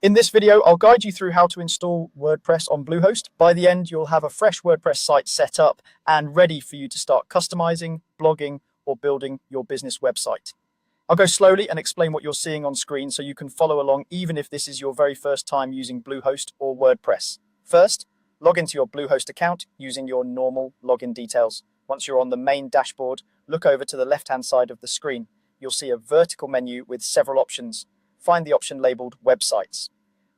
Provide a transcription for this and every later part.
In this video, I'll guide you through how to install WordPress on Bluehost. By the end, you'll have a fresh WordPress site set up and ready for you to start customizing, blogging, or building your business website. I'll go slowly and explain what you're seeing on screen so you can follow along even if this is your very first time using Bluehost or WordPress. First, log into your Bluehost account using your normal login details. Once you're on the main dashboard, look over to the left-hand side of the screen. You'll see a vertical menu with several options. Find the option labeled Websites.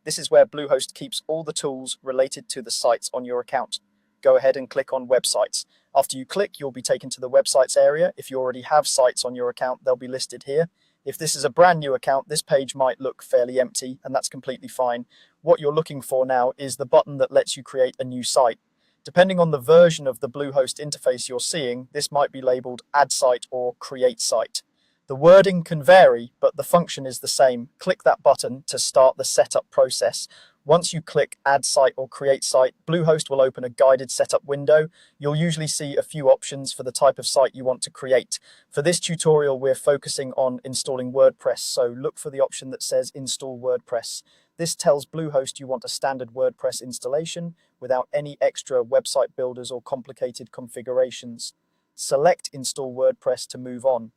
This is where Bluehost keeps all the tools related to the sites on your account. Go ahead and click on Websites. After you click, you'll be taken to the Websites area. If you already have sites on your account, they'll be listed here. If this is a brand new account, this page might look fairly empty, and that's completely fine. What you're looking for now is the button that lets you create a new site. Depending on the version of the Bluehost interface you're seeing, this might be labeled Add Site or Create Site. The wording can vary, but the function is the same. Click that button to start the setup process. Once you click Add Site or Create Site, Bluehost will open a guided setup window. You'll usually see a few options for the type of site you want to create. For this tutorial, we're focusing on installing WordPress, so look for the option that says Install WordPress. This tells Bluehost you want a standard WordPress installation without any extra website builders or complicated configurations. Select Install WordPress to move on.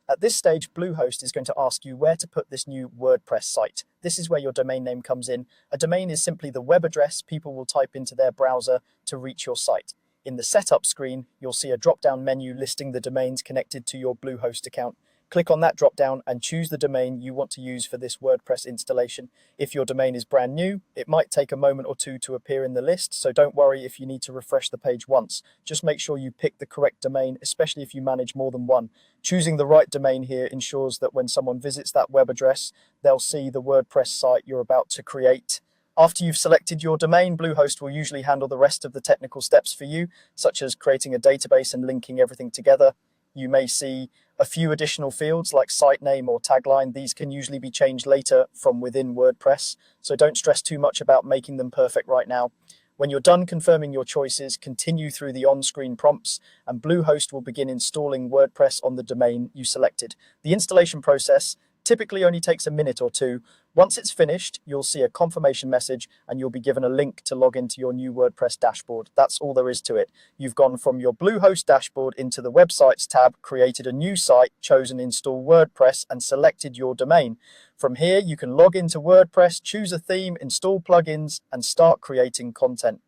At this stage, Bluehost is going to ask you where to put this new WordPress site. This is where your domain name comes in. A domain is simply the web address people will type into their browser to reach your site. In the setup screen, you'll see a drop-down menu listing the domains connected to your Bluehost account. Click on that drop-down and choose the domain you want to use for this WordPress installation. If your domain is brand new, it might take a moment or two to appear in the list, so don't worry if you need to refresh the page once. Just make sure you pick the correct domain, especially if you manage more than one. Choosing the right domain here ensures that when someone visits that web address, they'll see the WordPress site you're about to create. After you've selected your domain, Bluehost will usually handle the rest of the technical steps for you, such as creating a database and linking everything together. You may see a few additional fields like site name or tagline. These can usually be changed later from within WordPress, so don't stress too much about making them perfect right now. When you're done confirming your choices, continue through the on-screen prompts, and Bluehost will begin installing WordPress on the domain you selected. The installation process typically only takes a minute or two. Once it's finished, you'll see a confirmation message and you'll be given a link to log into your new WordPress dashboard. That's all there is to it. You've gone from your Bluehost dashboard into the Websites tab, created a new site, chosen Install WordPress, and selected your domain. From here, you can log into WordPress, choose a theme, install plugins, and start creating content.